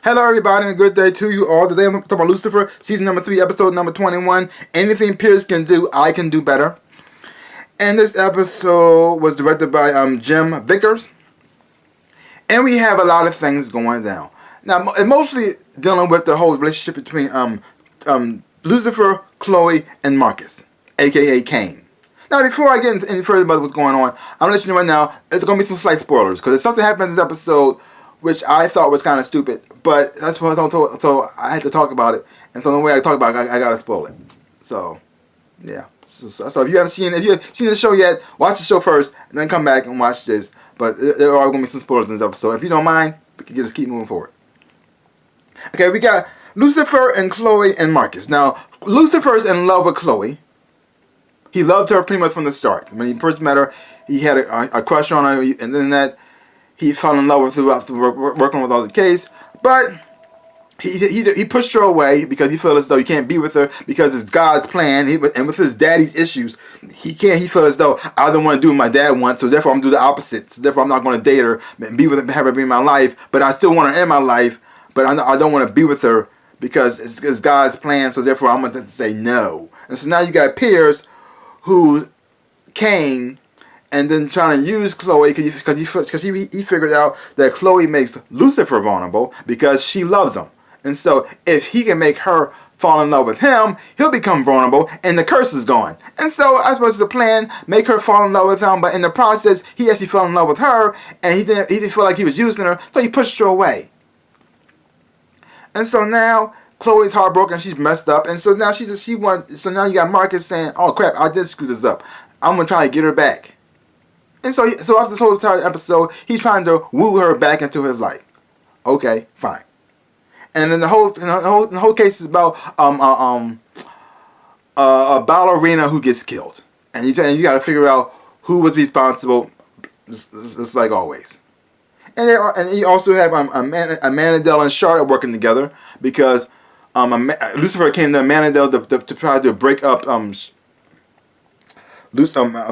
Hello everybody and a good day to you all. Today I'm talking about Lucifer, season number 3, episode number 21. Anything Pierce can do, I can do better. And this episode was directed by Jim Vickers. And we have a lot of things going down. Now, mostly dealing with the whole relationship between Lucifer, Chloe, and Marcus, aka Cain. Now, before I get into any further about what's going on, I'm going to let you know right now, there's going to be some slight spoilers. Because there's something happened in this episode which I thought was kind of stupid. But that's what I told, so I had to talk about it. And so the way I talk about it, I got to spoil it. So, yeah. So if you haven't seen the show yet, watch the show first, and then come back and watch this. But there are going to be some spoilers in this episode. If you don't mind, we can just keep moving forward. Okay, we got Lucifer and Chloe and Marcus. Now, Lucifer's in love with Chloe. He loved her pretty much from the start. When he first met her, he had a crush on her, and then he fell in love with her after working with all the case. But he pushed her away because he felt as though he can't be with her because it's God's plan. And with his daddy's issues, he felt as though I don't want to do what my dad wants, so therefore I'm going to do the opposite. So therefore I'm not going to date her and be with her, have her be in my life. But I still want her in my life, but I don't want to be with her because it's God's plan. So therefore I'm going to say no. And so now you got Pierce, who Cain, and then trying to use Chloe because he figured out that Chloe makes Lucifer vulnerable because she loves him. And so if he can make her fall in love with him, he'll become vulnerable and the curse is gone. And so I suppose the plan, make her fall in love with him, but in the process he actually fell in love with her and he didn't feel like he was using her, so he pushed her away. And so now Chloe's heartbroken, she's messed up, and so now so now you got Marcus saying, oh crap, I did screw this up. I'm gonna try to get her back. And so after this whole entire episode, he's trying to woo her back into his life. Okay, fine. And then the whole case is about a ballerina who gets killed, and you got to figure out who was responsible, just like always. And you also have Amanadel and Charlotte working together because Lucifer came to Amanadel to try to break up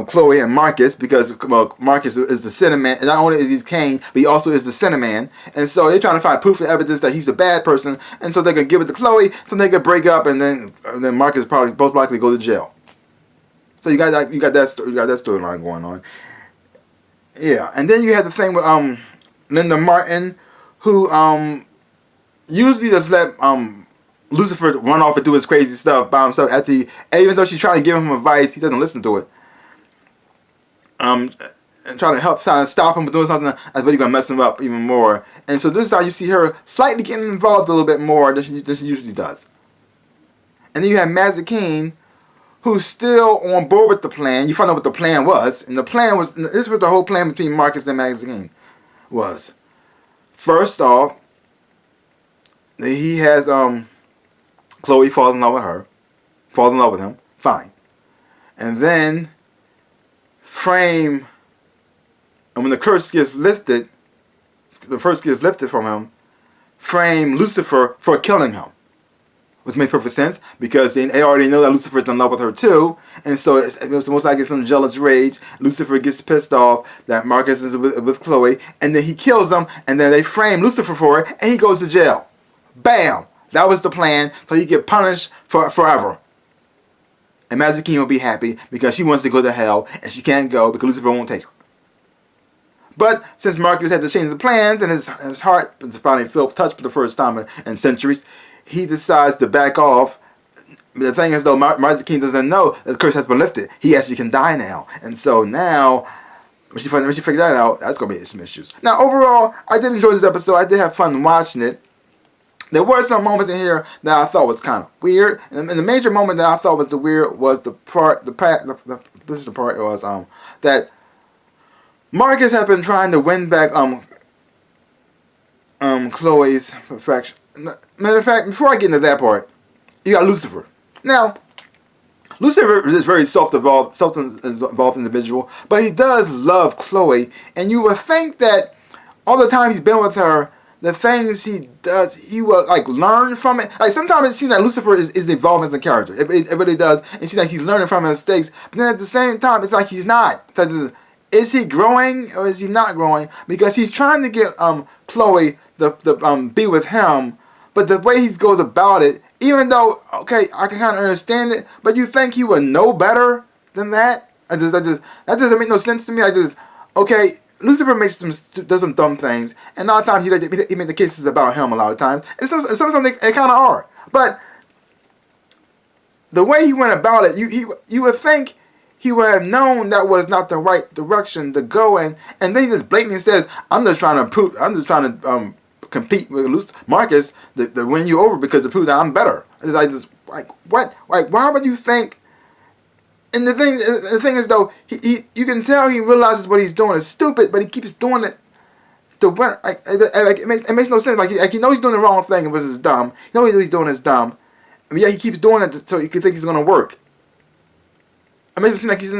Chloe and Marcus because Marcus is the sinner man, and not only is he Cain, but he also is the sinner man. And so they're trying to find proof and evidence that he's a bad person, and so they can give it to Chloe, so they can break up, and then Marcus probably most likely go to jail. So you got that storyline going on. Yeah, and then you have the thing with Linda Martin, who usually just let Lucifer run off and do his crazy stuff by himself. Even though she's trying to give him advice, he doesn't listen to it. And trying to stop him from doing something that's really going to mess him up even more. And so this is how you see her slightly getting involved a little bit more than she usually does. And then you have Mazikeen, who's still on board with the plan. You find out what the plan was. And the plan was, this was the whole plan between Marcus and Mazikeen was. First off, he has Chloe falls in love with him, fine. And then and when the curse gets lifted, from him, frame Lucifer for killing him. Which made perfect sense because they already know that Lucifer's in love with her too, and so it's most likely some jealous rage. Lucifer gets pissed off that Marcus is with Chloe, and then he kills him, and then they frame Lucifer for it, and he goes to jail. Bam! That was the plan, so he get punished forever. And Mazikeen will be happy because she wants to go to hell, and she can't go because Lucifer won't take her. But since Marcus had to change the plans, and his heart is finally touched for the first time in centuries, he decides to back off. The thing is, though, Mazikeen doesn't know that the curse has been lifted. He actually can die now. And so now, when she figured that out, that's going to be some issues. Now, overall, I did enjoy this episode. I did have fun watching it. There were some moments in here that I thought was kind of weird, and the major moment that I thought was weird was the part was that Marcus had been trying to win back Chloe's perfection. Matter of fact, before I get into that part, you got Lucifer. Now, Lucifer is a very self-involved individual, but he does love Chloe, and you would think that all the time he's been with her, the things he does, he will like learn from it. Like sometimes it seems like Lucifer is evolving as a character. It really does. It seems like he's learning from his mistakes. But then at the same time, it's like he's not. Is he growing or is he not growing? Because he's trying to get Chloe the be with him, but the way he goes about it, even though okay, I can kind of understand it, but you think he would know better than that? That doesn't make no sense to me. Okay, Lucifer does some dumb things, and a lot of times he made the cases about him a lot of times, and sometimes they kind of are. But the way he went about it, you would think he would have known that was not the right direction to go in, and then he just blatantly says, I'm just trying to compete with Marcus to win you over because to prove that I'm better. It's like what? Like, why would you think? And the thing is though, you can tell he realizes what he's doing is stupid, but he keeps doing it to win. Like it makes no sense. Like he knows he's doing the wrong thing, which is dumb. He knows what he's doing is dumb. I mean, yeah, he keeps doing it so you can think he's going to work. It makes it seem like he's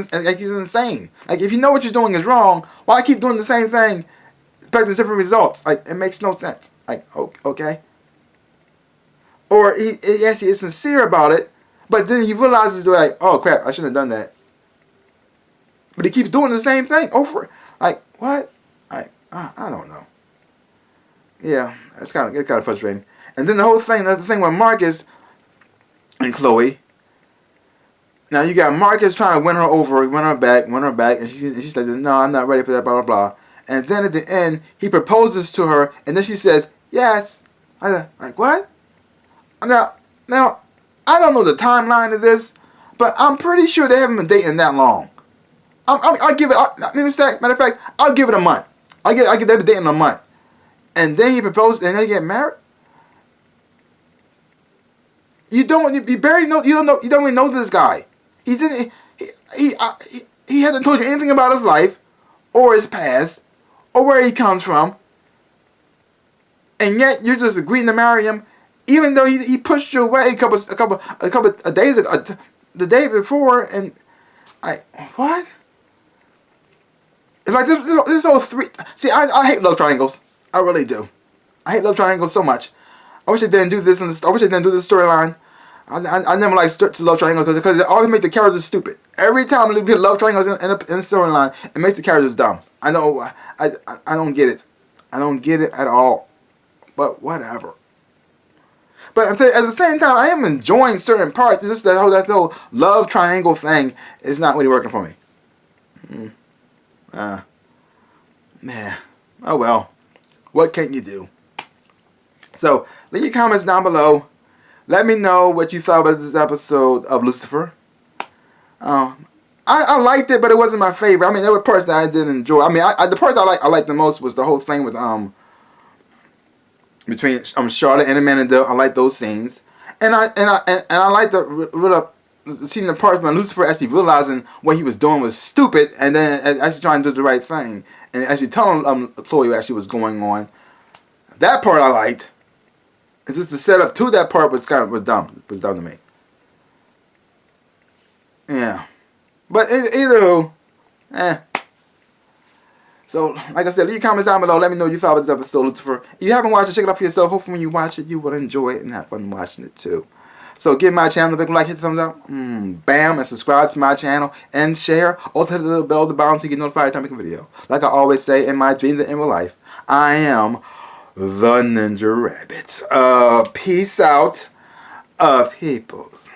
insane. Like, if you know what you're doing is wrong, why keep doing the same thing, expecting different results? Like, it makes no sense. Like, okay. Or he actually is sincere about it, but then he realizes, like, oh crap, I shouldn't have done that. But he keeps doing the same thing over. Like, what? I don't know. Yeah, it's kind of frustrating. And then the thing with Marcus and Chloe. Now you got Marcus trying to win her over, win her back, and she says, no, I'm not ready for that, blah, blah, blah. And then at the end, he proposes to her, and then she says, yes. Like, what? Now, I don't know the timeline of this, but I'm pretty sure they haven't been dating that long. I'll give it, matter of fact, I'll give it a month. They've been dating a month. And then he proposed, and then they get married? You don't even know this guy. He hasn't told you anything about his life, or his past, or where he comes from, and yet you're just agreeing to marry him, even though he pushed you away a couple of days ago, the day before, and what? It's like this whole three. See, I hate love triangles. I really do. I hate love triangles so much. I wish they didn't do this. I wish they didn't do this storyline. I never like to love triangles because it always make the characters stupid. Every time they put love triangles in the storyline, it makes the characters dumb. I know. I don't get it. I don't get it at all. But whatever. But at the same time, I am enjoying certain parts. It's just that whole love triangle thing is not really working for me. Man. Oh well. What can you do? So leave your comments down below. Let me know what you thought about this episode of Lucifer. I liked it, but it wasn't my favorite. I mean, there were parts that I didn't enjoy. I mean, the parts I liked the most was the whole thing with between Charlotte and Amanda. I like those scenes, and I like seeing the parts when Lucifer actually realizing what he was doing was stupid, and then actually trying to do the right thing, and actually telling Chloe what actually was going on. That part I liked. It's just the setup to that part was dumb. It was dumb to me. Yeah. But either So, like I said, leave your comments down below. Let me know what you thought of this episode, Lucifer. If you haven't watched it, check it out for yourself. Hopefully when you watch it, you will enjoy it and have fun watching it too. So give my channel a big like, hit the thumbs up, bam, and subscribe to my channel, and share. Also hit the little bell at the bottom to get notified every time I make a video. Like I always say, in my dreams and in real life, I am the NinjaRabbit. Peace out, peoples.